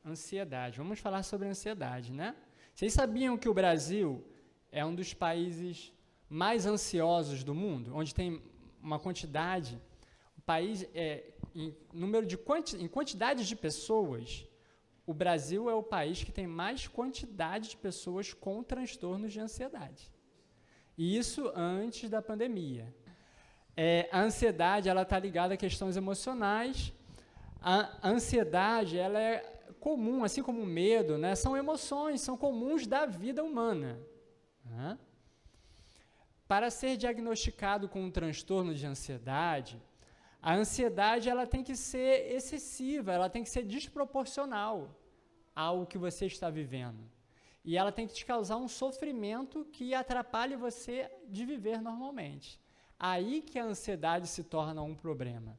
Ansiedade. Vamos falar sobre ansiedade, né? Vocês sabiam que o Brasil é um dos países mais ansiosos do mundo, onde tem uma quantidade, o país em quantidade de pessoas, o Brasil é o país que tem mais quantidade de pessoas com transtornos de ansiedade. E isso antes da pandemia. A ansiedade, ela está ligada a questões emocionais. A ansiedade, ela é comum, assim como o medo, né? São emoções, são comuns da vida humana. Né? Para ser diagnosticado com um transtorno de ansiedade, a ansiedade ela tem que ser excessiva, ela tem que ser desproporcional ao que você está vivendo. E ela tem que te causar um sofrimento que atrapalhe você de viver normalmente. Aí que a ansiedade se torna um problema.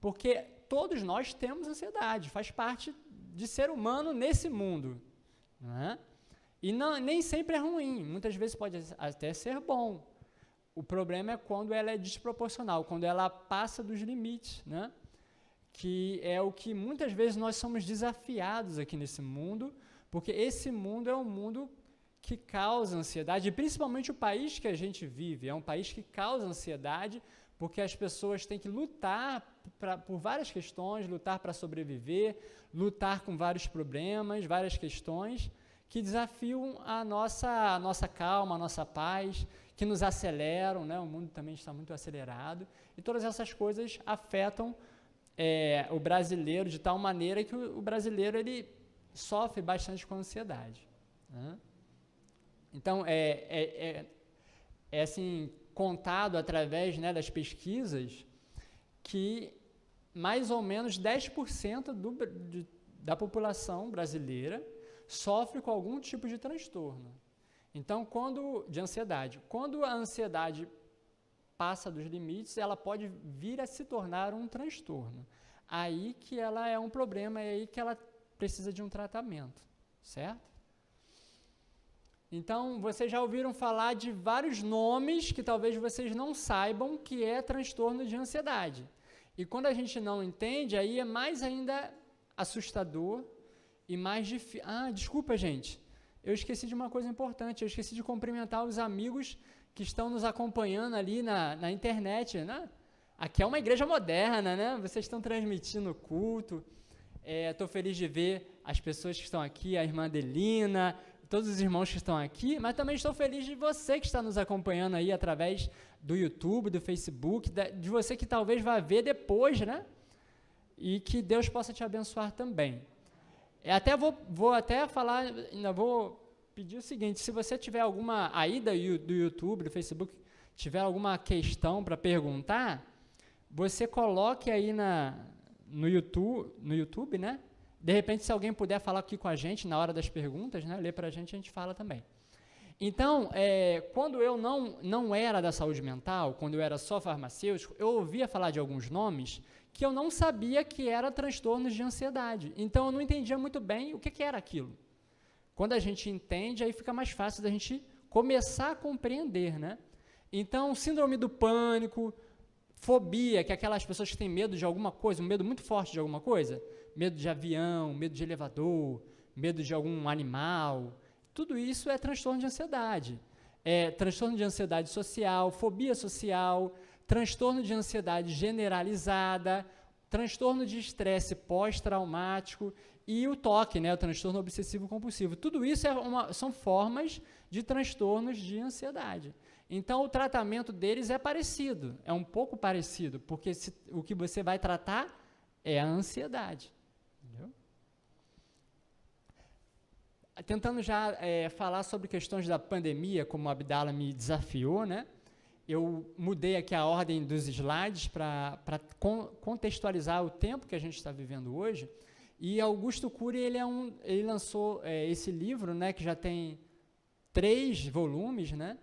Porque todos nós temos ansiedade, faz parte de ser humano nesse mundo. Né? E nem sempre é ruim, muitas vezes pode até ser bom. O problema é quando ela é desproporcional, quando ela passa dos limites, né? Que é o que muitas vezes nós somos desafiados aqui nesse mundo, porque esse mundo é um mundo que causa ansiedade, e principalmente o país que a gente vive, é um país que causa ansiedade, porque as pessoas têm que lutar por várias questões, lutar para sobreviver, lutar com vários problemas, várias questões, que desafiam a nossa calma, a nossa paz, que nos aceleram, né? O mundo também está muito acelerado, e todas essas coisas afetam o brasileiro de tal maneira que o brasileiro ele sofre bastante com ansiedade. Né? Então, assim, contado através, né, das pesquisas que mais ou menos 10% da população brasileira sofre com algum tipo de transtorno. Então, de ansiedade. Quando a ansiedade passa dos limites, ela pode vir a se tornar um transtorno. Aí que ela é um problema, é aí que ela precisa de um tratamento, certo? Então, vocês já ouviram falar de vários nomes que talvez vocês não saibam que é transtorno de ansiedade. E quando a gente não entende, aí é mais ainda assustador e mais difícil. Desculpa, gente. Eu esqueci de uma coisa importante. Eu esqueci de cumprimentar os amigos que estão nos acompanhando ali na internet. Né? Aqui é uma igreja moderna, né? Vocês estão transmitindo o culto. Estou feliz de ver as pessoas que estão aqui, a irmã Adelina, todos os irmãos que estão aqui, mas também estou feliz de você que está nos acompanhando aí através do YouTube, do Facebook, de você que talvez vá ver depois, né? E que Deus possa te abençoar também. Até vou até falar, ainda vou pedir o seguinte, se você tiver alguma, aí do YouTube, do Facebook, tiver alguma questão para perguntar, você coloque aí no YouTube, né? De repente, se alguém puder falar aqui com a gente na hora das perguntas, né, ler para a gente fala também. Então, quando eu não era da saúde mental, quando eu era só farmacêutico, eu ouvia falar de alguns nomes que eu não sabia que eram transtornos de ansiedade. Então, eu não entendia muito bem o que era aquilo. Quando a gente entende, aí fica mais fácil da gente começar a compreender, né? Então, síndrome do pânico, fobia, que é aquelas pessoas que têm medo de alguma coisa, um medo muito forte de alguma coisa, medo de avião, medo de elevador, medo de algum animal, tudo isso é transtorno de ansiedade. Transtorno de ansiedade social, fobia social, transtorno de ansiedade generalizada, transtorno de estresse pós-traumático e o TOC, né, o transtorno obsessivo-compulsivo. Tudo isso são formas de transtornos de ansiedade. Então, o tratamento deles é parecido, é um pouco parecido, porque o que você vai tratar é a ansiedade. Entendeu? Tentando já falar sobre questões da pandemia, como a Abdala me desafiou, né? Eu mudei aqui a ordem dos slides para contextualizar o tempo que a gente está vivendo hoje. E Augusto Cury, ele lançou esse livro, né, que já tem 3 volumes, né,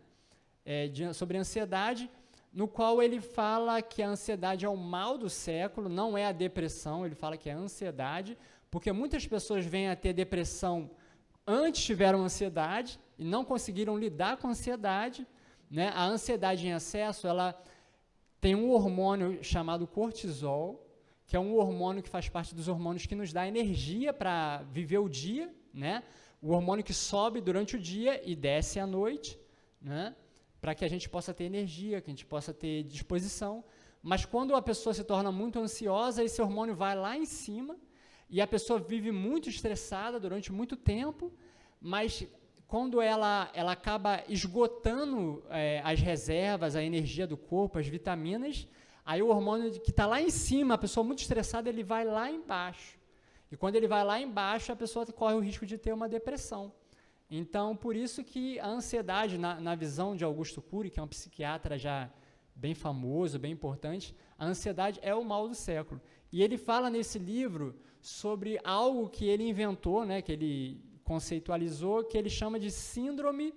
sobre ansiedade, no qual ele fala que a ansiedade é o mal do século, não é a depressão, ele fala que é a ansiedade, porque muitas pessoas vêm a ter depressão antes tiveram ansiedade e não conseguiram lidar com a ansiedade. Né? A ansiedade em excesso, ela tem um hormônio chamado cortisol, que é um hormônio que faz parte dos hormônios que nos dá energia para viver o dia, né? O hormônio que sobe durante o dia e desce à noite, né? Para que a gente possa ter energia, que a gente possa ter disposição. Mas quando a pessoa se torna muito ansiosa, esse hormônio vai lá em cima e a pessoa vive muito estressada durante muito tempo, mas quando ela acaba esgotando as reservas, a energia do corpo, as vitaminas, aí o hormônio que está lá em cima, a pessoa muito estressada, ele vai lá embaixo. E quando ele vai lá embaixo, a pessoa corre o risco de ter uma depressão. Então, por isso que a ansiedade, na visão de Augusto Cury, que é um psiquiatra já bem famoso, bem importante, a ansiedade é o mal do século. E ele fala nesse livro sobre algo que ele inventou, né, que ele conceitualizou, que ele chama de síndrome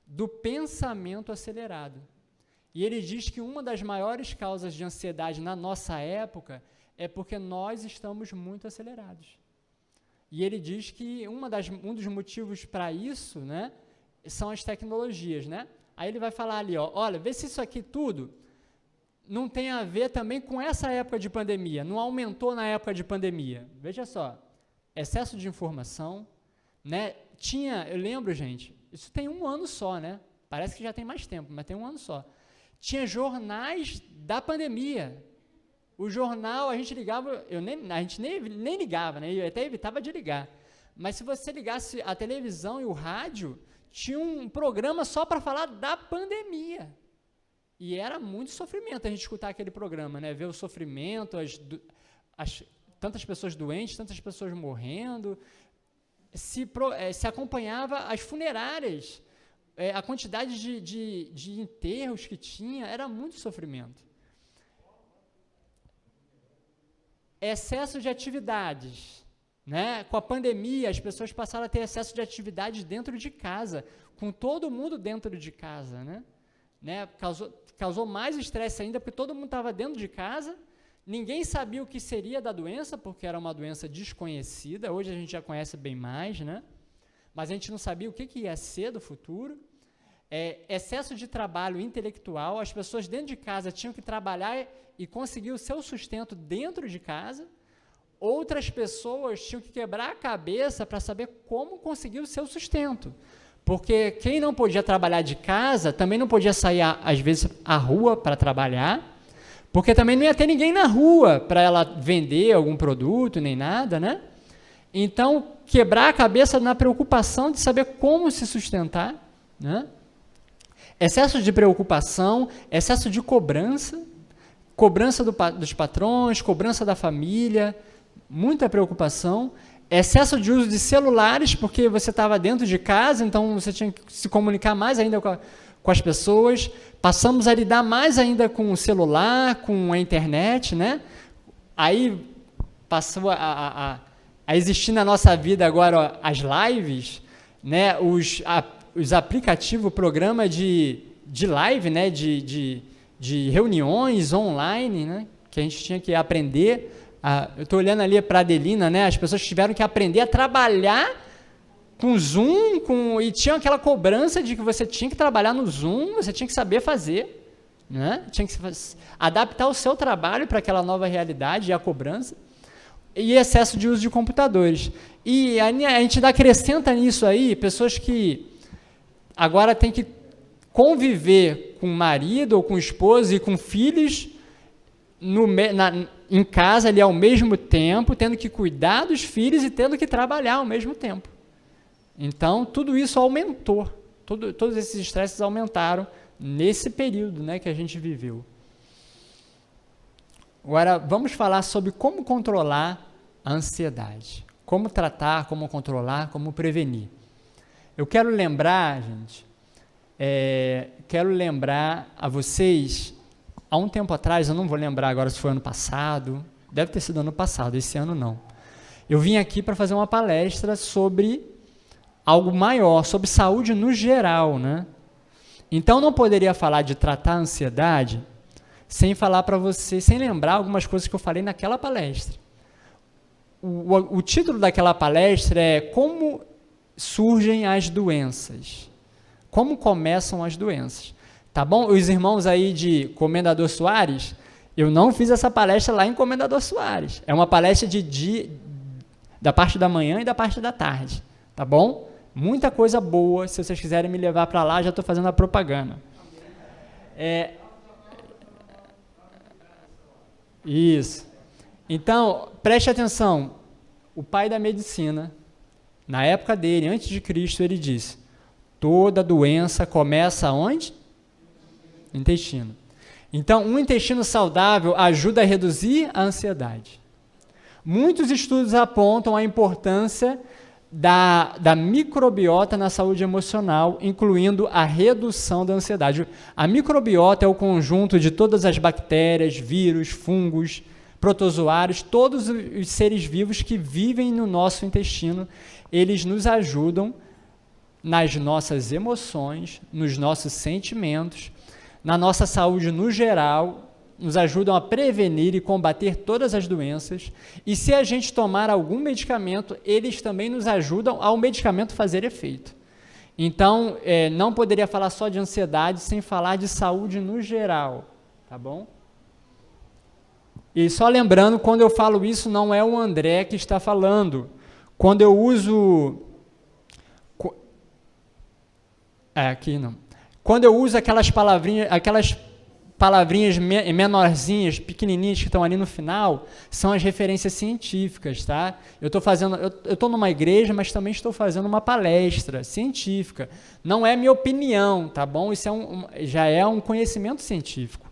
do pensamento acelerado. E ele diz que uma das maiores causas de ansiedade na nossa época é porque nós estamos muito acelerados. E ele diz que um dos motivos para isso, né, são as tecnologias, né? Aí ele vai falar ali, ó, olha, vê se isso aqui tudo não tem a ver também com essa época de pandemia, não aumentou na época de pandemia. Veja só, excesso de informação, né? Eu lembro, gente, isso tem 1 ano só, né? Parece que já tem mais tempo, mas tem 1 ano só. Tinha jornais da pandemia. O jornal, a gente ligava, a gente nem ligava, né? Eu até evitava de ligar. Mas se você ligasse a televisão e o rádio, tinha um programa só para falar da pandemia. E era muito sofrimento a gente escutar aquele programa, né? Ver o sofrimento, tantas pessoas doentes, tantas pessoas morrendo. Se acompanhava as funerárias, a quantidade de enterros que tinha, era muito sofrimento. Excesso de atuidades, né? Com a pandemia, as pessoas passaram a ter excesso de atividades dentro de casa, com todo mundo dentro de casa, né? Causou mais estresse ainda, porque todo mundo estava dentro de casa, ninguém sabia o que seria da doença, porque era uma doença desconhecida, hoje a gente já conhece bem mais, né? Mas a gente não sabia o que ia ser do futuro. Excesso de trabalho intelectual, as pessoas dentro de casa tinham que trabalhar e conseguir o seu sustento dentro de casa, outras pessoas tinham que quebrar a cabeça para saber como conseguir o seu sustento, porque quem não podia trabalhar de casa também não podia sair, às vezes, à rua para trabalhar, porque também não ia ter ninguém na rua para ela vender algum produto, nem nada, né? Então, quebrar a cabeça na preocupação de saber como se sustentar, né? Excesso de preocupação, excesso de cobrança dos patrões, cobrança da família, muita preocupação, excesso de uso de celulares, porque você estava dentro de casa, então você tinha que se comunicar mais ainda com as pessoas, passamos a lidar mais ainda com o celular, com a internet, né? Aí passou a existir na nossa vida agora as lives, né? Os aplicativos, o programa de live, né? de reuniões online, né? Que a gente tinha que aprender. Eu estou olhando ali para a Adelina, né? As pessoas tiveram que aprender a trabalhar com Zoom, e tinha aquela cobrança de que você tinha que trabalhar no Zoom, você tinha que saber fazer, né? Tinha que adaptar o seu trabalho para aquela nova realidade e a cobrança, e excesso de uso de computadores. E a gente acrescenta nisso aí pessoas que agora têm que conviver com o marido ou com o esposo e com filhos em casa ali ao mesmo tempo, tendo que cuidar dos filhos e tendo que trabalhar ao mesmo tempo. Então, tudo isso aumentou, todos esses estresses aumentaram nesse período, né, que a gente viveu. Agora, vamos falar sobre como controlar a ansiedade, como tratar, como controlar, como prevenir. Eu quero lembrar, gente, a vocês, há um tempo atrás, eu não vou lembrar agora se foi ano passado, deve ter sido ano passado, esse ano não. Eu vim aqui para fazer uma palestra sobre algo maior, sobre saúde no geral, né? Então, não poderia falar de tratar a ansiedade sem falar para você, sem lembrar algumas coisas que eu falei naquela palestra. O título daquela palestra é Como surgem as doenças. Como começam as doenças. Tá bom? Os irmãos aí de Comendador Soares, Eu não fiz essa palestra lá em Comendador Soares. É uma palestra da parte da manhã e da parte da tarde, tá bom? Muita coisa boa, se vocês quiserem me levar para lá, já estou fazendo a propaganda. Isso. Então, preste atenção, o pai da medicina, na época dele, antes de Cristo, ele disse, toda doença começa onde? No intestino. Então, um intestino saudável ajuda a reduzir a ansiedade. Muitos estudos apontam a importância da microbiota na saúde emocional, incluindo a redução da ansiedade. A microbiota é o conjunto de todas as bactérias, vírus, fungos, protozoários, todos os seres vivos que vivem no nosso intestino, eles nos ajudam nas nossas emoções, nos nossos sentimentos, na nossa saúde no geral, nos ajudam a prevenir e combater todas as doenças, e se a gente tomar algum medicamento, eles também nos ajudam ao medicamento fazer efeito. Então, não poderia falar só de ansiedade sem falar de saúde no geral, tá bom? E só lembrando, quando eu falo isso, não é o André que está falando. Quando eu uso... aqui não. Quando eu uso aquelas palavrinhas menorzinhas, pequenininhas que estão ali no final, são as referências científicas, tá? Eu estou numa igreja, mas também estou fazendo uma palestra científica. Não é minha opinião, tá bom? Isso já é um conhecimento científico.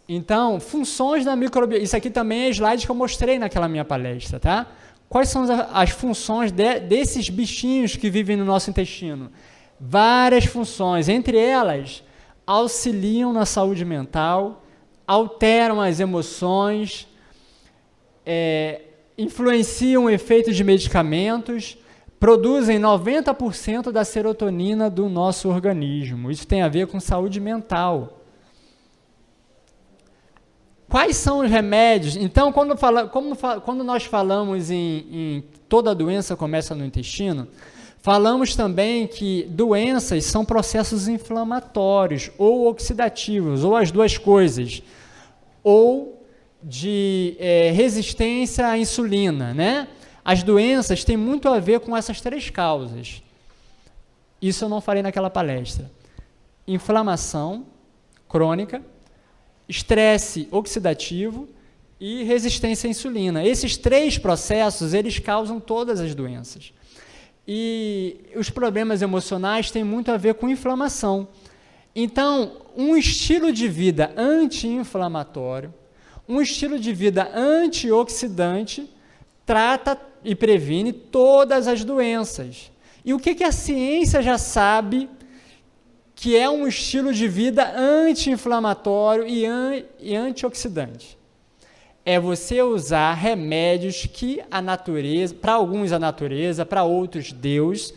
Então, funções da microbiota. Isso aqui também é slide que eu mostrei naquela minha palestra, tá? Quais são as funções desses bichinhos que vivem no nosso intestino? Várias funções, entre elas, auxiliam na saúde mental, alteram as emoções, influenciam o efeito de medicamentos, produzem 90% da serotonina do nosso organismo. Isso tem a ver com saúde mental. Quais são os remédios? Então, quando nós falamos em toda doença começa no intestino, falamos também que doenças são processos inflamatórios ou oxidativos, ou as duas coisas, ou de resistência à insulina, né? As doenças têm muito a ver com essas três causas. Isso eu não falei naquela palestra. Inflamação crônica, estresse oxidativo e resistência à insulina. Esses três processos, eles causam todas as doenças. E os problemas emocionais têm muito a ver com inflamação. Então, um estilo de vida anti-inflamatório, um estilo de vida antioxidante, trata e previne todas as doenças. E o que a ciência já sabe que é um estilo de vida anti-inflamatório e antioxidante? É você usar remédios que a natureza, para alguns a natureza, para outros Deus,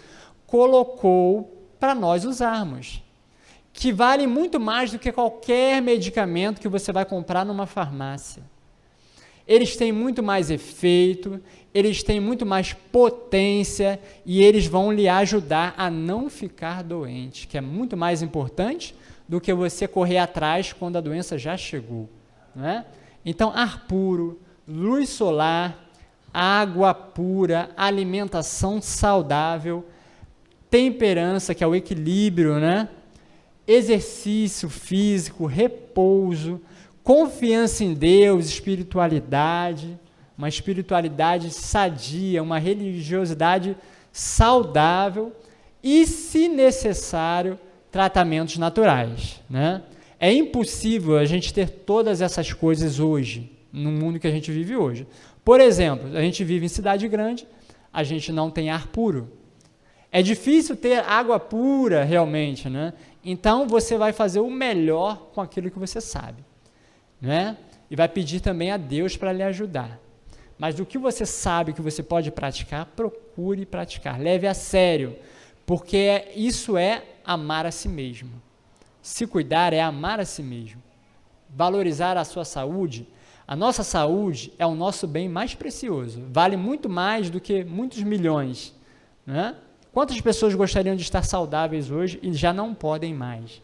colocou para nós usarmos. Que vale muito mais do que qualquer medicamento que você vai comprar numa farmácia. Eles têm muito mais efeito, eles têm muito mais potência e eles vão lhe ajudar a não ficar doente, que é muito mais importante do que você correr atrás quando a doença já chegou, não é? Então, ar puro, luz solar, água pura, alimentação saudável, temperança, que é o equilíbrio, né? Exercício físico, repouso, confiança em Deus, espiritualidade, uma espiritualidade sadia, uma religiosidade saudável e, se necessário, tratamentos naturais, né? É impossível a gente ter todas essas coisas hoje, no mundo que a gente vive hoje. Por exemplo, a gente vive em cidade grande, a gente não tem ar puro. É difícil ter água pura, realmente, né? Então, você vai fazer o melhor com aquilo que você sabe, né? E vai pedir também a Deus para lhe ajudar. Mas do que você sabe que você pode praticar, procure praticar. Leve a sério, porque isso é amar a si mesmo. Se cuidar é amar a si mesmo. Valorizar a sua saúde. A nossa saúde é o nosso bem mais precioso. Vale muito mais do que muitos milhões, né? Quantas pessoas gostariam de estar saudáveis hoje e já não podem mais?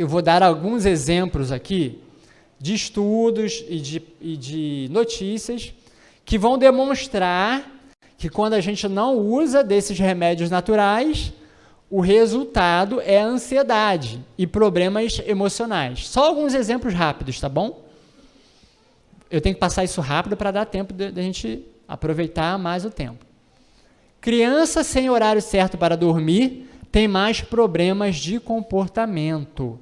eu vou dar alguns exemplos aqui de estudos e de notícias que vão demonstrar que quando a gente não usa desses remédios naturais, o resultado é a ansiedade e problemas emocionais. Só alguns exemplos rápidos, tá bom? Eu tenho que passar isso rápido para dar tempo de a gente aproveitar mais o tempo. Criança sem horário certo para dormir tem mais problemas de comportamento.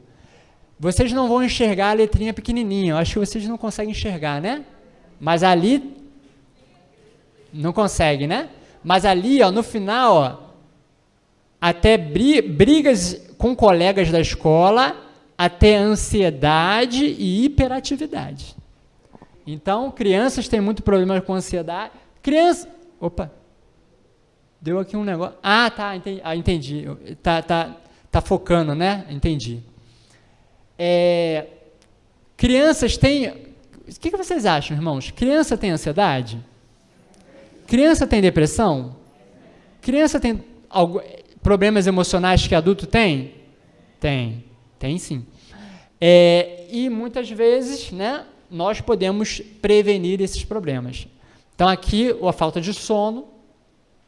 Vocês não vão enxergar a letrinha pequenininha, eu acho que vocês não conseguem enxergar, né? Mas ali, não consegue, né? Mas ali, ó, no final, ó, até brigas com colegas da escola, até ansiedade e hiperatividade. Então, crianças têm muito problema com ansiedade. Opa, deu aqui um negócio. Ah, tá, entendi. Tá focando, né? Entendi. Crianças têm... O que vocês acham, irmãos? Criança tem ansiedade? Criança tem depressão? Criança tem problemas emocionais que adulto tem? Tem sim. E muitas vezes, né, nós podemos prevenir esses problemas. Então, aqui, a falta de sono,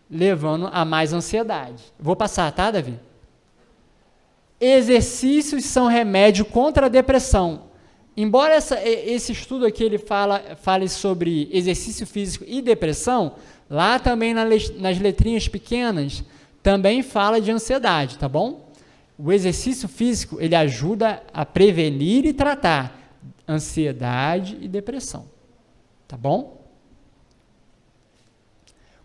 levando a mais ansiedade. Vou passar, tá, Davi? Exercícios são remédio contra a depressão. Embora esse estudo aqui ele fale sobre exercício físico e depressão, lá também nas letrinhas pequenas, também fala de ansiedade, tá bom? O exercício físico, ele ajuda a prevenir e tratar ansiedade e depressão, tá bom?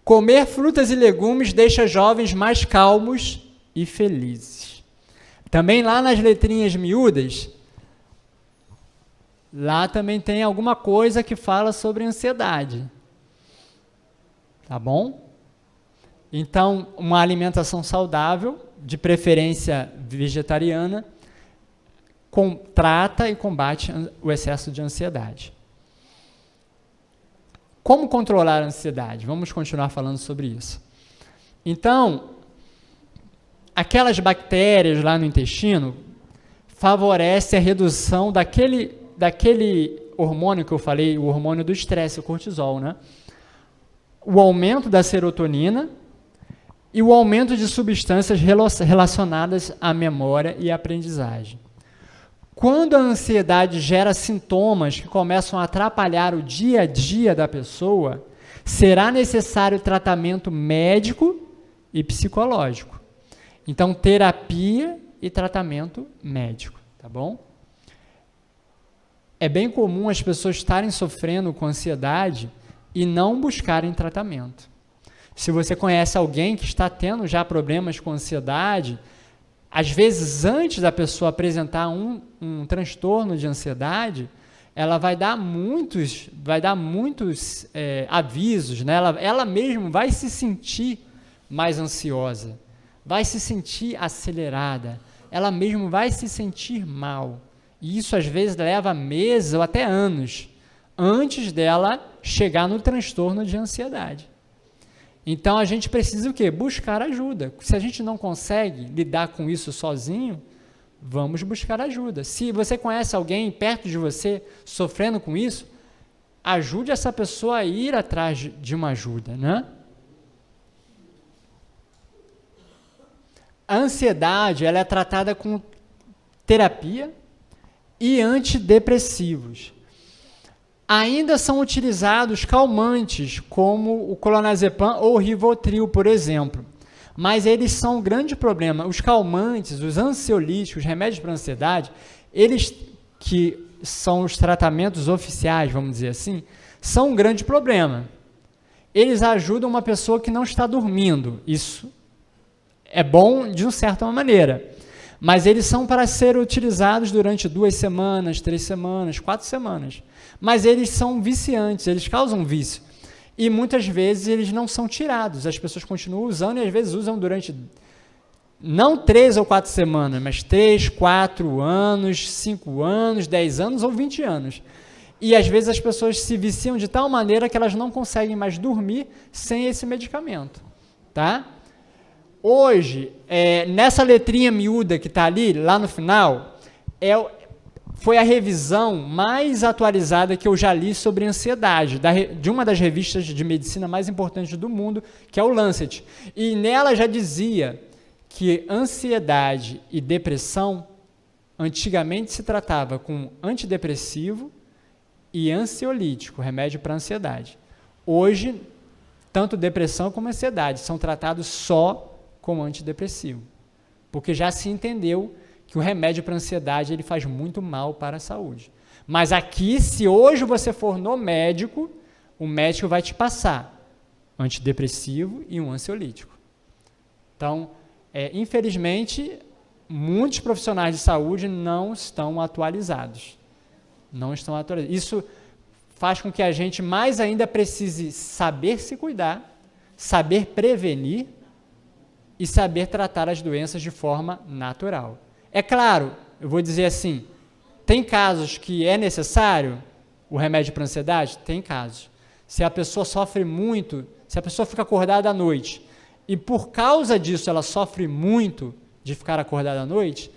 Comer frutas e legumes deixa jovens mais calmos e felizes. Também lá nas letrinhas miúdas, lá também tem alguma coisa que fala sobre ansiedade. Tá bom? Então, uma alimentação saudável, de preferência vegetariana, trata e combate o excesso de ansiedade. Como controlar a ansiedade? Vamos continuar falando sobre isso. Então, aquelas bactérias lá no intestino favorecem a redução daquele hormônio que eu falei, o hormônio do estresse, o cortisol, né? O aumento da serotonina e o aumento de substâncias relacionadas à memória e aprendizagem. Quando a ansiedade gera sintomas que começam a atrapalhar o dia a dia da pessoa, será necessário tratamento médico e psicológico. Então, terapia e tratamento médico, tá bom? É bem comum as pessoas estarem sofrendo com ansiedade e não buscarem tratamento. Se você conhece alguém que está tendo já problemas com ansiedade, às vezes antes da pessoa apresentar um transtorno de ansiedade, ela vai dar muitos avisos, né? Ela mesma vai se sentir mais ansiosa, vai se sentir acelerada, ela mesma vai se sentir mal. E isso às vezes leva meses ou até anos antes dela chegar no transtorno de ansiedade. Então, a gente precisa o quê? Buscar ajuda. Se a gente não consegue lidar com isso sozinho, vamos buscar ajuda. Se você conhece alguém perto de você sofrendo com isso, ajude essa pessoa a ir atrás de uma ajuda, né? A ansiedade, ela é tratada com terapia e antidepressivos. Ainda são utilizados calmantes, como o clonazepam ou o Rivotril, por exemplo. Mas eles são um grande problema. Os calmantes, os ansiolíticos, os remédios para ansiedade, eles que são os tratamentos oficiais, vamos dizer assim, são um grande problema. Eles ajudam uma pessoa que não está dormindo. Isso é bom de uma certa maneira. Mas eles são para ser utilizados durante 2 semanas, 3 semanas, 4 semanas. Mas eles são viciantes, eles causam vício. E muitas vezes eles não são tirados, as pessoas continuam usando e às vezes usam durante, não 3 ou 4 semanas, mas 3, 4 anos, 5 anos, 10 anos ou 20 anos. E às vezes as pessoas se viciam de tal maneira que elas não conseguem mais dormir sem esse medicamento. Tá? Hoje, nessa letrinha miúda que está ali, lá no final, foi a revisão mais atualizada que eu já li sobre ansiedade, de uma das revistas de medicina mais importantes do mundo, que é o Lancet. E nela já dizia que ansiedade e depressão antigamente se tratava com antidepressivo e ansiolítico, remédio para ansiedade. Hoje, tanto depressão como ansiedade são tratados só com antidepressivo, porque já se entendeu que o remédio para ansiedade ele faz muito mal para a saúde. Mas aqui, se hoje você for no médico, o médico vai te passar antidepressivo e um ansiolítico. Então, infelizmente, muitos profissionais de saúde não estão atualizados. Não estão atualizados. Isso faz com que a gente mais ainda precise saber se cuidar, saber prevenir e saber tratar as doenças de forma natural. É claro, eu vou dizer assim, tem casos que é necessário o remédio para ansiedade? Tem casos. Se a pessoa sofre muito, se a pessoa fica acordada à noite e por causa disso ela sofre muito de ficar acordada à noite,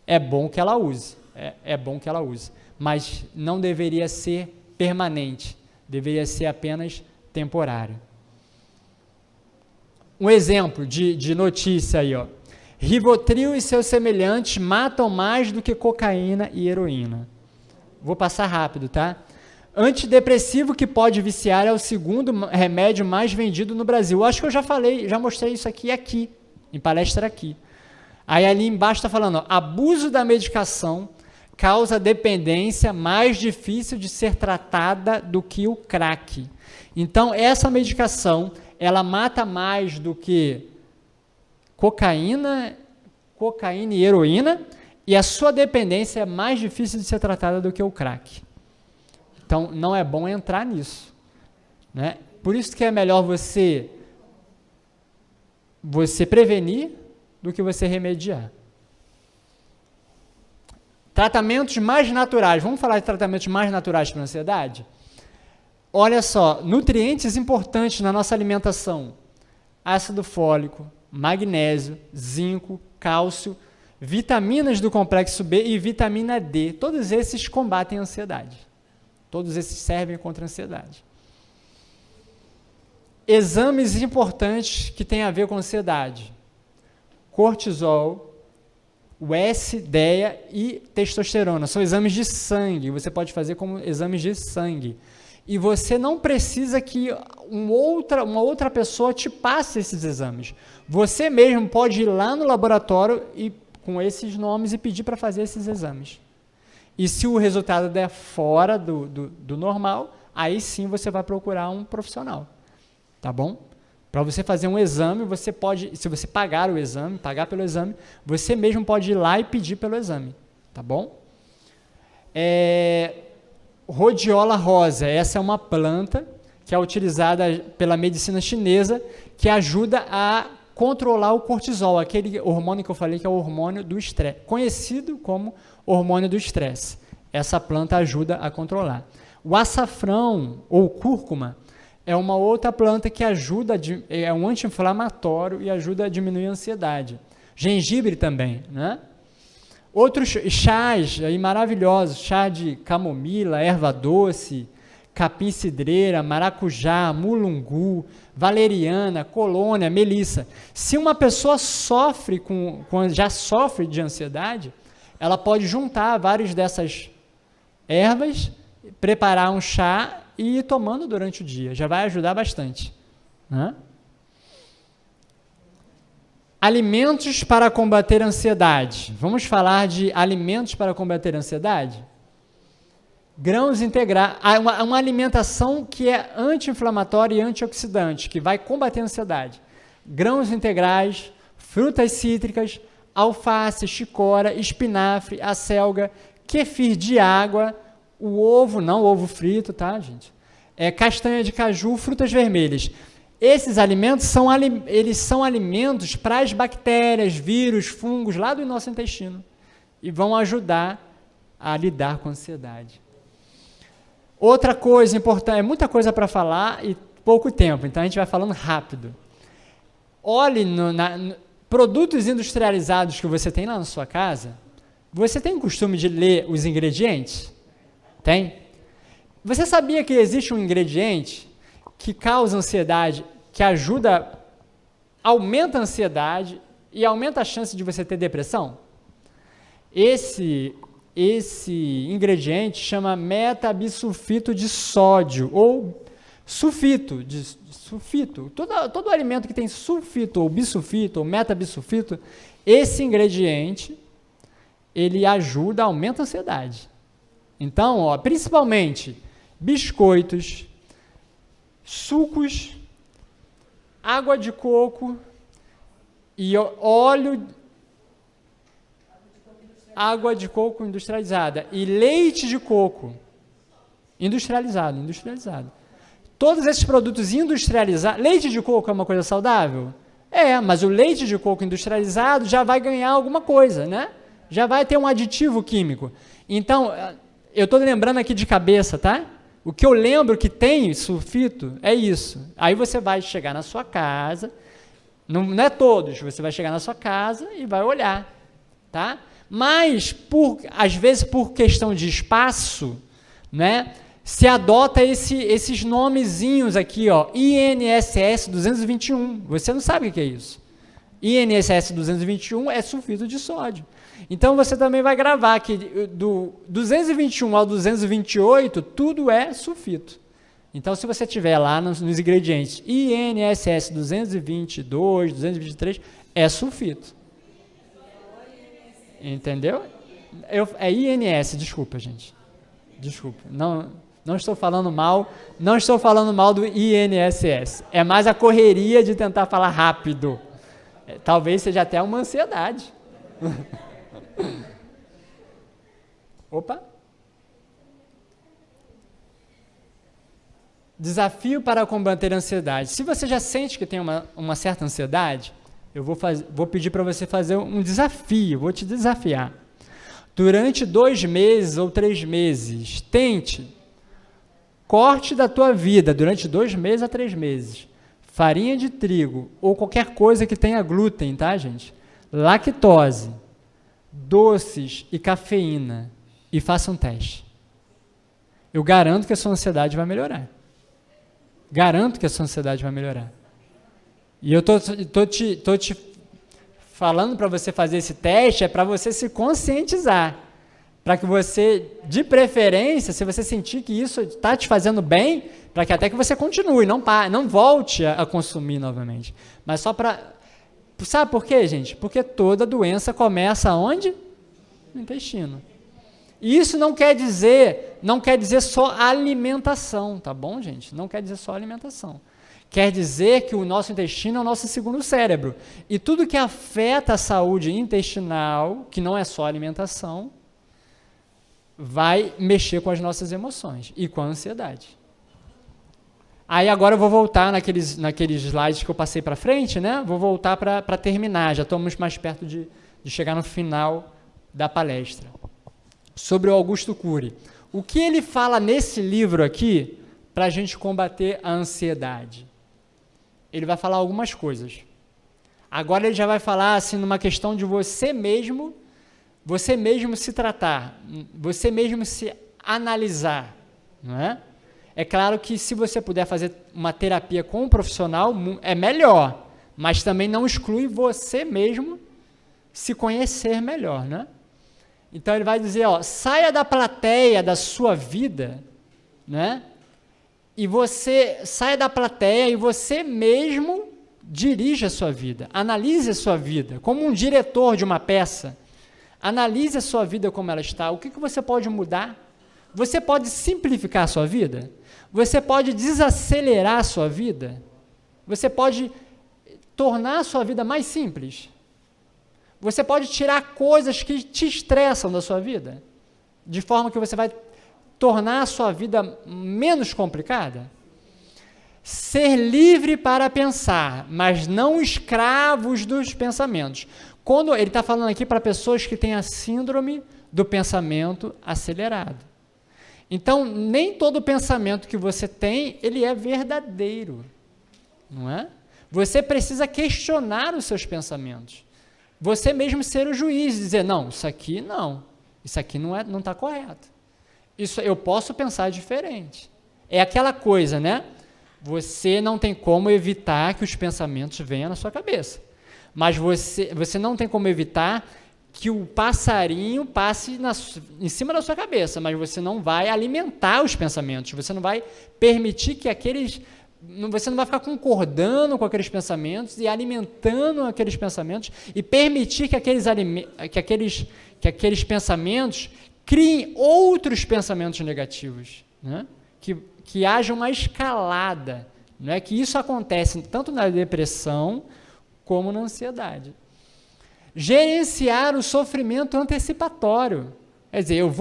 é bom que ela use. É bom que ela use. Mas não deveria ser permanente, deveria ser apenas temporário. Um exemplo de notícia aí, ó. Rivotril e seus semelhantes matam mais do que cocaína e heroína. Vou passar rápido, tá? Antidepressivo que pode viciar é o segundo remédio mais vendido no Brasil. Eu acho que eu já falei, já mostrei isso aqui, em palestra aqui. Aí ali embaixo está falando, ó, abuso da medicação causa dependência mais difícil de ser tratada do que o crack. Então, essa medicação, ela mata mais do que cocaína e heroína, e a sua dependência é mais difícil de ser tratada do que o crack. Então, não é bom entrar nisso, né? Por isso que é melhor você prevenir do que você remediar. Tratamentos mais naturais. Vamos falar de tratamentos mais naturais para a ansiedade? Olha só, nutrientes importantes na nossa alimentação. Ácido fólico, magnésio, zinco, cálcio, vitaminas do complexo B e vitamina D. Todos esses combatem a ansiedade. Todos esses servem contra a ansiedade. Exames importantes que têm a ver com ansiedade. Cortisol, o S-DEA e testosterona. São exames de sangue. Você pode fazer como exames de sangue. E você não precisa que uma outra pessoa te passe esses exames. Você mesmo pode ir lá no laboratório e, com esses nomes e pedir para fazer esses exames. E se o resultado der fora do normal, aí sim você vai procurar um profissional. Tá bom? Para você fazer um exame, você pode, se você pagar pelo exame, você mesmo pode ir lá e pedir pelo exame. Tá bom? Rhodiola rosa, essa é uma planta que é utilizada pela medicina chinesa, que ajuda a controlar o cortisol, aquele hormônio que eu falei que é o hormônio do estresse, conhecido como hormônio do estresse. Essa planta ajuda a controlar. O açafrão, ou cúrcuma, é uma outra planta que ajuda, é um anti-inflamatório e ajuda a diminuir a ansiedade. Gengibre também, né? Outros chás aí maravilhosos, chá de camomila, erva doce, capim-cidreira, maracujá, mulungu, valeriana, colônia, melissa. Se uma pessoa já sofre de ansiedade, ela pode juntar várias dessas ervas, preparar um chá e ir tomando durante o dia. Já vai ajudar bastante, né? Alimentos para combater a ansiedade. Vamos falar de alimentos para combater a ansiedade? Grãos integrais, uma alimentação que é anti-inflamatória e antioxidante, que vai combater a ansiedade. Grãos integrais, frutas cítricas, alface, chicora, espinafre, acelga, kefir de água, o ovo, não o ovo frito, tá, gente? Castanha de caju, frutas vermelhas. Esses alimentos são alimentos para as bactérias, vírus, fungos lá do nosso intestino e vão ajudar a lidar com a ansiedade. Outra coisa importante, é muita coisa para falar e pouco tempo, então a gente vai falando rápido. Olhe produtos industrializados que você tem lá na sua casa, Você tem o costume de ler os ingredientes? Tem? Você sabia que existe um ingrediente que causa ansiedade, que aumenta a ansiedade e aumenta a chance de você ter depressão? Esse ingrediente chama metabisulfito de sódio, ou sulfito. Todo alimento que tem sulfito, ou bisulfito, ou metabisulfito, esse ingrediente, ele aumenta a ansiedade. Então, principalmente biscoitos, sucos, água de coco e água de coco industrializada e leite de coco industrializado. Todos esses produtos industrializados, leite de coco é uma coisa saudável? Mas o leite de coco industrializado já vai ganhar alguma coisa, né? Já vai ter um aditivo químico. Então, eu estou lembrando aqui de cabeça, tá? O que eu lembro que tem sulfito é isso. Aí você vai chegar na sua casa, não é todos, você vai chegar na sua casa e vai olhar, tá? Mas, às vezes, por questão de espaço, né, se adota esses nomezinhos aqui, ó, INSS 221. Você não sabe o que é isso. INSS 221 é sulfito de sódio. Então, você também vai gravar que do 221 ao 228, tudo é sulfito. Então, se você tiver lá nos ingredientes INSS 222, 223, é sulfito. Entendeu? É INS, desculpa, gente. Desculpa. Não estou falando mal do INSS. É mais a correria de tentar falar rápido. Talvez seja até uma ansiedade. Opa. Desafio para combater a ansiedade. Se você já sente que tem uma certa ansiedade, eu vou pedir para você fazer um desafio, vou te desafiar. Durante 2 meses ou 3 meses, corte da tua vida, durante 2 meses a 3 meses, farinha de trigo ou qualquer coisa que tenha glúten, tá, gente? Lactose, doces e cafeína, e faça um teste. Eu garanto que a sua ansiedade vai melhorar. Garanto que a sua ansiedade vai melhorar. E eu tô te falando para você fazer esse teste, para você se conscientizar, para que você, de preferência, se você sentir que isso está te fazendo bem, para que até que você continue, não volte a consumir novamente. Mas só para... Sabe por quê, gente? Porque toda doença começa onde? No intestino. E isso não quer dizer só alimentação, tá bom, gente? Não quer dizer só alimentação. Quer dizer que o nosso intestino é o nosso segundo cérebro. E tudo que afeta a saúde intestinal, que não é só alimentação, vai mexer com as nossas emoções e com a ansiedade. Aí agora eu vou voltar naqueles slides que eu passei para frente, né? Vou voltar para terminar, já estamos mais perto de chegar no final da palestra. Sobre o Augusto Cury. O que ele fala nesse livro aqui para a gente combater a ansiedade? Ele vai falar algumas coisas. Agora ele já vai falar assim numa questão de você mesmo se tratar, você mesmo se analisar, não é? É claro que se você puder fazer uma terapia com um profissional, é melhor, mas também não exclui você mesmo se conhecer melhor, né? Então ele vai dizer, ó, saia da plateia da sua vida, né? E você saia da plateia e você mesmo dirige a sua vida, analise a sua vida, como um diretor de uma peça, analise a sua vida como ela está, o que você pode mudar? Você pode simplificar a sua vida? Você pode desacelerar a sua vida? Você pode tornar a sua vida mais simples? Você pode tirar coisas que te estressam da sua vida, de forma que você vai tornar a sua vida menos complicada? Ser livre para pensar, mas não escravos dos pensamentos. Quando ele está falando aqui para pessoas que têm a síndrome do pensamento acelerado. Então, nem todo pensamento que você tem, ele é verdadeiro, não é? Você precisa questionar os seus pensamentos. você mesmo ser o juiz, dizer, não, isso aqui não está correto. Isso eu posso pensar diferente. É aquela coisa, né? Você não tem como evitar que os pensamentos venham na sua cabeça. Mas você não tem como evitar que o passarinho passe em cima da sua cabeça, mas você não vai alimentar os pensamentos, você não vai permitir que você não vai ficar concordando com aqueles pensamentos e alimentando aqueles pensamentos e permitir que aqueles pensamentos criem outros pensamentos negativos, né? Que haja uma escalada, né? Que isso acontece tanto na depressão como na ansiedade. Gerenciar o sofrimento antecipatório. Quer dizer, eu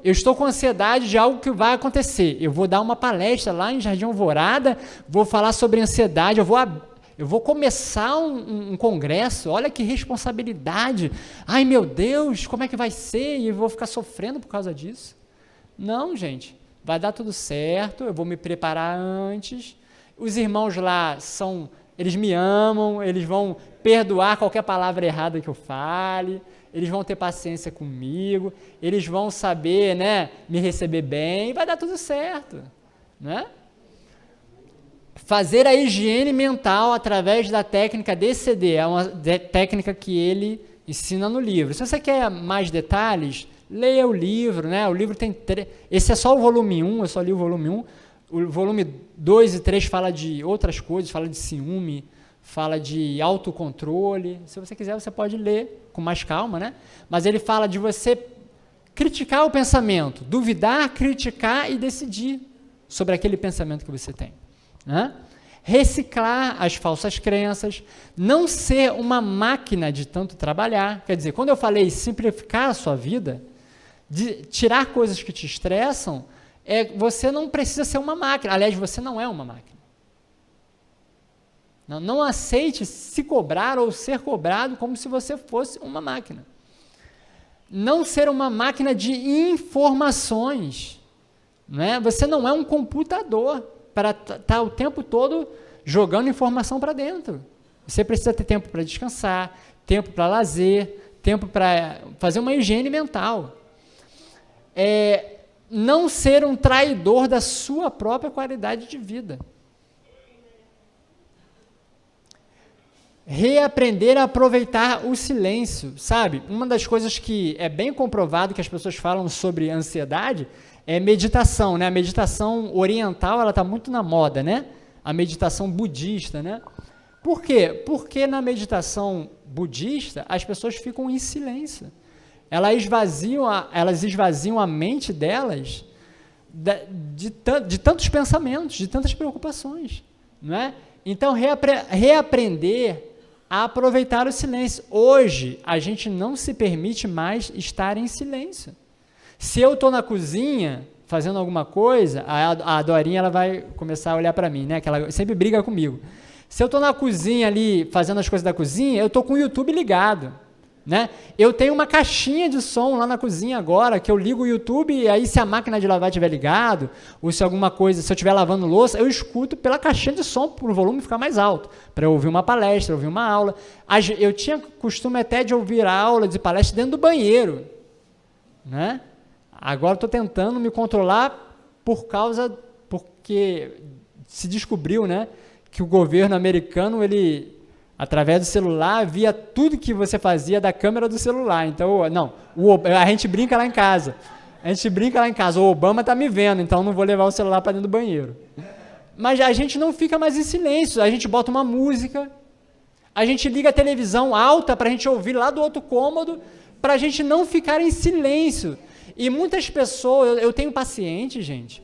estou com ansiedade de algo que vai acontecer. Eu vou dar uma palestra lá em Jardim Alvorada, vou falar sobre ansiedade, eu vou começar um congresso, olha que responsabilidade. Ai, meu Deus, como é que vai ser? E eu vou ficar sofrendo por causa disso? Não, gente. Vai dar tudo certo, eu vou me preparar antes. Os irmãos lá eles me amam, eles vão perdoar qualquer palavra errada que eu fale, eles vão ter paciência comigo, eles vão saber, né, me receber bem, vai dar tudo certo, né? Fazer a higiene mental através da técnica DCD, é uma técnica que ele ensina no livro. Se você quer mais detalhes, leia o livro, né? O livro tem esse é só o volume 1, eu só li o volume 1. O volume 2 e 3 fala de outras coisas, fala de ciúme, fala de autocontrole. Se você quiser, você pode ler com mais calma, né? Mas ele fala de você criticar o pensamento, duvidar, criticar e decidir sobre aquele pensamento que você tem, né? Reciclar as falsas crenças, não ser uma máquina de tanto trabalhar. Quer dizer, quando eu falei simplificar a sua vida, de tirar coisas que te estressam, você não precisa ser uma máquina. Aliás, você não é uma máquina. Não aceite se cobrar ou ser cobrado como se você fosse uma máquina. Não ser uma máquina de informações, né? Você não é um computador para estar o tempo todo jogando informação para dentro. Você precisa ter tempo para descansar, tempo para lazer, tempo para fazer uma higiene mental. Não ser um traidor da sua própria qualidade de vida. Reaprender a aproveitar o silêncio, sabe? Uma das coisas que é bem comprovado que as pessoas falam sobre ansiedade é meditação, né? A meditação oriental, ela está muito na moda, né? A meditação budista, né? Por quê? Porque na meditação budista, as pessoas ficam em silêncio. Elas esvaziam a mente delas de tantos pensamentos, de tantas preocupações, não é? Então, reaprender a aproveitar o silêncio. Hoje, a gente não se permite mais estar em silêncio. Se eu estou na cozinha fazendo alguma coisa, a Dorinha ela vai começar a olhar para mim, né? Que ela sempre briga comigo. Se eu estou na cozinha ali, fazendo as coisas da cozinha, eu estou com o YouTube ligado, né? Eu tenho uma caixinha de som lá na cozinha agora, que eu ligo o YouTube, e aí se a máquina de lavar estiver ligado, ou se alguma coisa, se eu estiver lavando louça, eu escuto pela caixinha de som, para o volume ficar mais alto, para eu ouvir uma palestra, ouvir uma aula. Eu tinha costume até de ouvir a aula de palestra dentro do banheiro, né? Agora estou tentando me controlar porque se descobriu, né, que o governo americano, ele, através do celular, via tudo que você fazia da câmera do celular. Então, a gente brinca lá em casa. O Obama está me vendo, então não vou levar o celular para dentro do banheiro. Mas a gente não fica mais em silêncio, a gente bota uma música, a gente liga a televisão alta para a gente ouvir lá do outro cômodo, para a gente não ficar em silêncio. E muitas pessoas, eu tenho paciente, gente,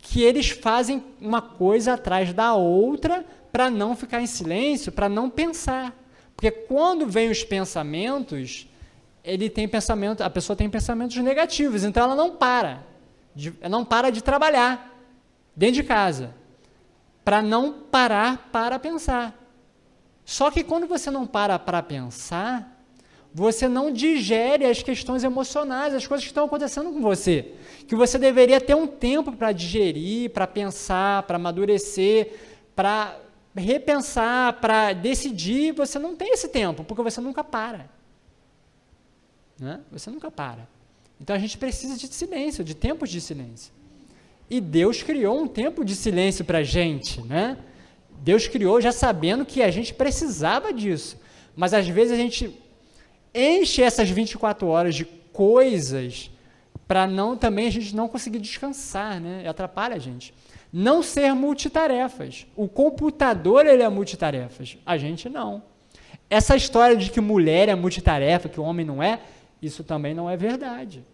que eles fazem uma coisa atrás da outra para não ficar em silêncio, para não pensar. Porque quando vem os pensamentos, a pessoa tem pensamentos negativos, então ela não para de trabalhar dentro de casa, para não parar para pensar. Só que quando você não para pensar, você não digere as questões emocionais, as coisas que estão acontecendo com você, que você deveria ter um tempo para digerir, para pensar, para amadurecer, para repensar, para decidir, você não tem esse tempo, porque você nunca para. Né? Você nunca para. Então a gente precisa de silêncio, de tempos de silêncio. E Deus criou um tempo de silêncio para a gente, né? Deus criou já sabendo que a gente precisava disso. Mas às vezes a gente enche essas 24 horas de coisas para também a gente não conseguir descansar, né? E atrapalha a gente. Não ser multitarefas. O computador, ele é multitarefas. A gente não. Essa história de que mulher é multitarefa, que o homem não é, isso também não é verdade.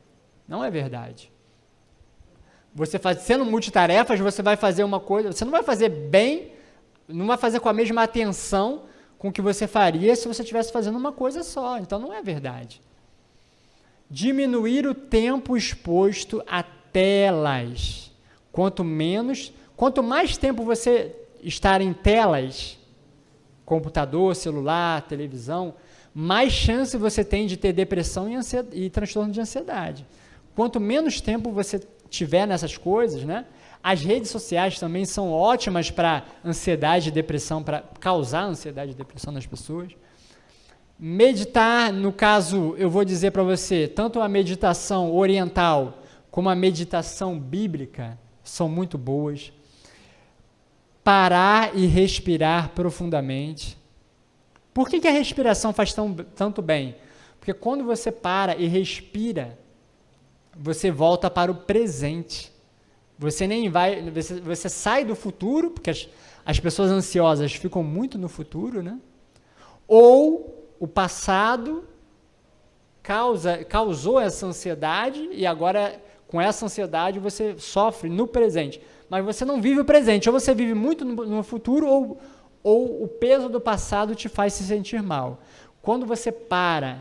Não é verdade. Você sendo multitarefas, você vai fazer uma coisa, você não vai fazer bem, não vai fazer com a mesma atenção com que você faria se você estivesse fazendo uma coisa só. Então não é verdade. Diminuir o tempo exposto a telas. Quanto mais tempo você estar em telas, computador, celular, televisão, mais chance você tem de ter depressão e transtorno de ansiedade. Quanto menos tempo você tiver nessas coisas, né? As redes sociais também são ótimas para ansiedade e depressão, para causar ansiedade e depressão nas pessoas. Meditar, no caso, eu vou dizer para você, tanto a meditação oriental como a meditação bíblica são muito boas. Parar e respirar profundamente. Por que a respiração faz tanto bem? Porque quando você para e respira, você volta para o presente. Você sai do futuro, porque as pessoas ansiosas ficam muito no futuro, né? Ou o passado causou essa ansiedade e agora com essa ansiedade você sofre no presente. Mas você não vive o presente, ou você vive muito no futuro, ou o peso do passado te faz se sentir mal. Quando você para,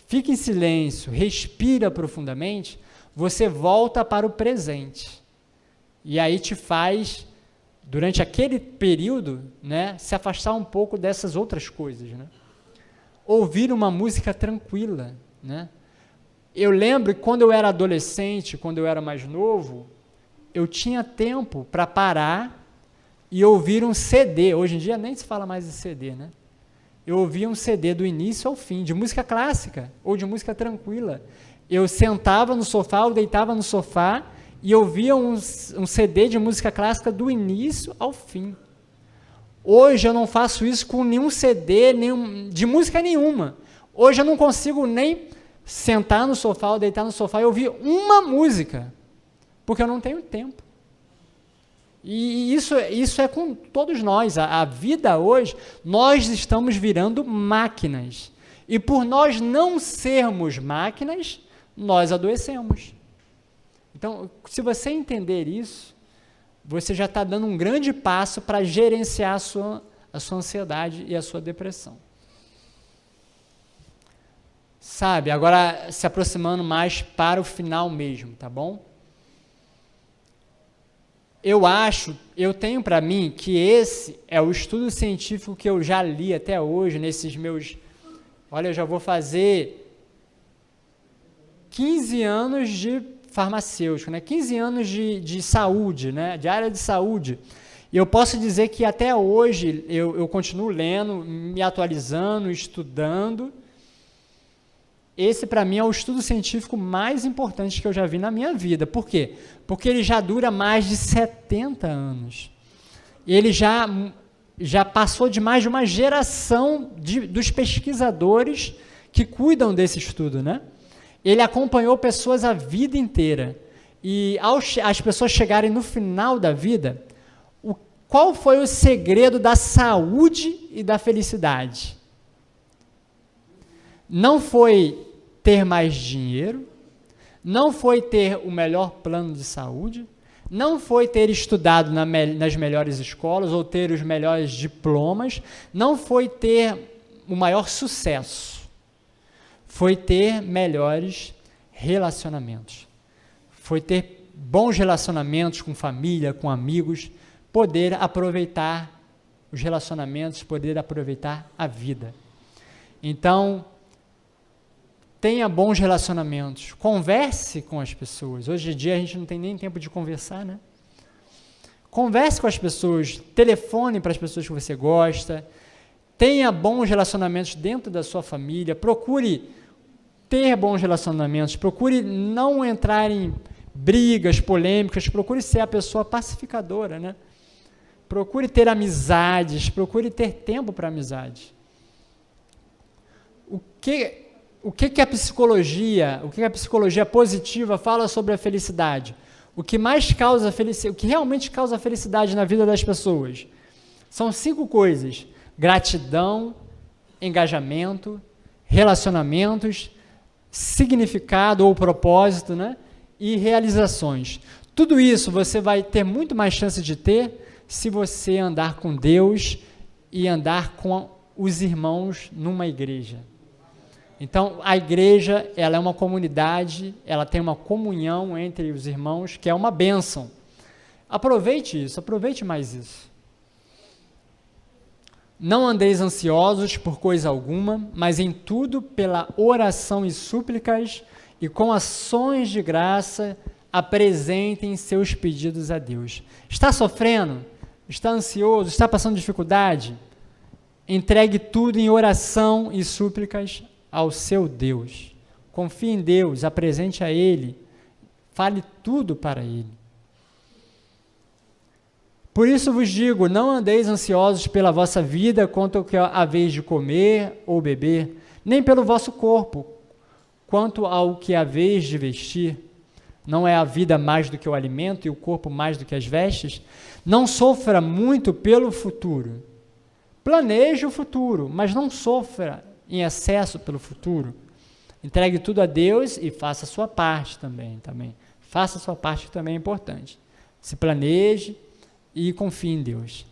fica em silêncio, respira profundamente, você volta para o presente. E aí te faz, durante aquele período, né, se afastar um pouco dessas outras coisas. Né? Ouvir uma música tranquila. Né? Eu lembro que quando eu era adolescente, quando eu era mais novo, eu tinha tempo para parar e ouvir um CD. Hoje em dia nem se fala mais de CD, né? Eu ouvia um CD do início ao fim, de música clássica ou de música tranquila. Eu sentava no sofá, eu deitava no sofá e ouvia um CD de música clássica do início ao fim. Hoje eu não faço isso com nenhum CD, de música nenhuma. Hoje eu não consigo nem sentar no sofá ou deitar no sofá e ouvir uma música, porque eu não tenho tempo. E isso é com todos nós. A vida hoje, nós estamos virando máquinas. E por nós não sermos máquinas, nós adoecemos. Então, se você entender isso, você já está dando um grande passo para gerenciar a sua ansiedade e a sua depressão. Sabe, agora se aproximando mais para o final mesmo, tá bom? Eu tenho para mim que esse é o estudo científico que eu já li até hoje, nesses meus... Olha, eu já vou fazer 15 anos de farmacêutico, né? 15 anos de saúde, né? De área de saúde. E eu posso dizer que até hoje eu continuo lendo, me atualizando, estudando. Esse, para mim, é o estudo científico mais importante que eu já vi na minha vida. Por quê? Porque ele já dura mais de 70 anos. Ele já passou de mais de uma geração dos pesquisadores que cuidam desse estudo, né? Ele acompanhou pessoas a vida inteira. E as pessoas chegarem no final da vida, qual foi o segredo da saúde e da felicidade? Não foi ter mais dinheiro, não foi ter o melhor plano de saúde, não foi ter estudado nas melhores escolas ou ter os melhores diplomas, não foi ter o maior sucesso, foi ter melhores relacionamentos, foi ter bons relacionamentos com família, com amigos, poder aproveitar os relacionamentos, poder aproveitar a vida. Então, tenha bons relacionamentos, converse com as pessoas. Hoje em dia a gente não tem nem tempo de conversar, né? Converse com as pessoas, telefone para as pessoas que você gosta, tenha bons relacionamentos dentro da sua família, procure ter bons relacionamentos, procure não entrar em brigas, polêmicas, procure ser a pessoa pacificadora, né? Procure ter amizades, procure ter tempo para amizade. O que a psicologia positiva fala sobre a felicidade? O que realmente causa felicidade na vida das pessoas? São 5 coisas: gratidão, engajamento, relacionamentos, significado ou propósito, né? E realizações. Tudo isso você vai ter muito mais chance de ter se você andar com Deus e andar com os irmãos numa igreja. Então, a igreja, ela é uma comunidade, ela tem uma comunhão entre os irmãos, que é uma bênção. Aproveite isso, aproveite mais isso. Não andeis ansiosos por coisa alguma, mas em tudo pela oração e súplicas e com ações de graça apresentem seus pedidos a Deus. Está sofrendo? Está ansioso? Está passando dificuldade? Entregue tudo em oração e súplicas ao seu Deus. Confie em Deus, apresente a Ele, fale tudo para Ele. Por isso vos digo, não andeis ansiosos pela vossa vida quanto ao que haveis de comer ou beber, nem pelo vosso corpo, quanto ao que haveis de vestir. Não é a vida mais do que o alimento e o corpo mais do que as vestes? Não sofra muito pelo futuro. Planeje o futuro, mas não sofra em excesso pelo futuro. Entregue tudo a Deus e faça a sua parte também. Faça a sua parte, que também é importante. Se planeje e confie em Deus.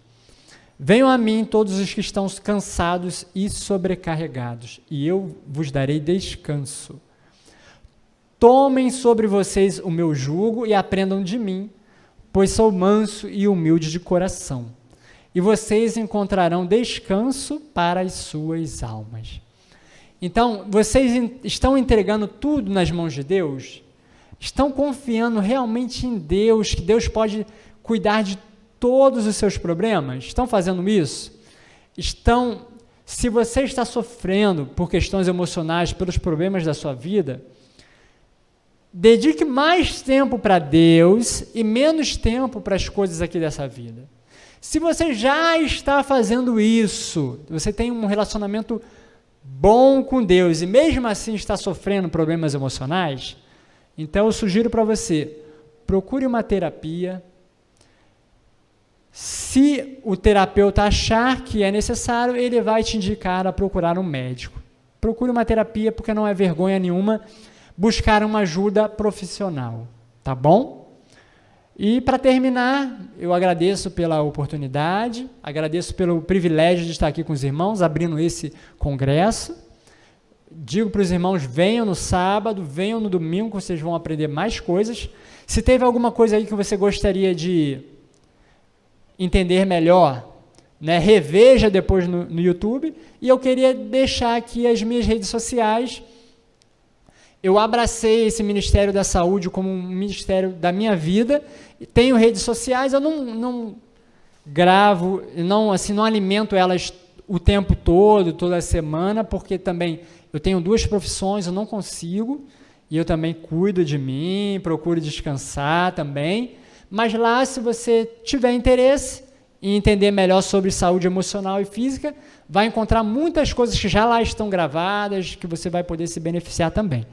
Venham a mim todos os que estão cansados e sobrecarregados, e eu vos darei descanso. Tomem sobre vocês o meu jugo e aprendam de mim, pois sou manso e humilde de coração, e vocês encontrarão descanso para as suas almas. Então, vocês estão entregando tudo nas mãos de Deus? Estão confiando realmente em Deus, que Deus pode cuidar de todos os seus problemas? Estão fazendo isso? Se você está sofrendo por questões emocionais, pelos problemas da sua vida, dedique mais tempo para Deus e menos tempo para as coisas aqui dessa vida. Se você já está fazendo isso, você tem um relacionamento bom com Deus e mesmo assim está sofrendo problemas emocionais, então eu sugiro para você, procure uma terapia. Se o terapeuta achar que é necessário, ele vai te indicar a procurar um médico. Procure uma terapia, porque não é vergonha nenhuma buscar uma ajuda profissional, tá bom? E para terminar, eu agradeço pela oportunidade, agradeço pelo privilégio de estar aqui com os irmãos, abrindo esse congresso. Digo para os irmãos, venham no sábado, venham no domingo, que vocês vão aprender mais coisas. Se teve alguma coisa aí que você gostaria de entender melhor, né, reveja depois no YouTube. E eu queria deixar aqui as minhas redes sociais. Eu abracei esse Ministério da Saúde como um ministério da minha vida. Tenho redes sociais, eu não gravo, não alimento elas o tempo todo, toda semana, porque também eu tenho 2 profissões, eu não consigo, e eu também cuido de mim, procuro descansar também. Mas lá, se você tiver interesse em entender melhor sobre saúde emocional e física, vai encontrar muitas coisas que já lá estão gravadas, que você vai poder se beneficiar também.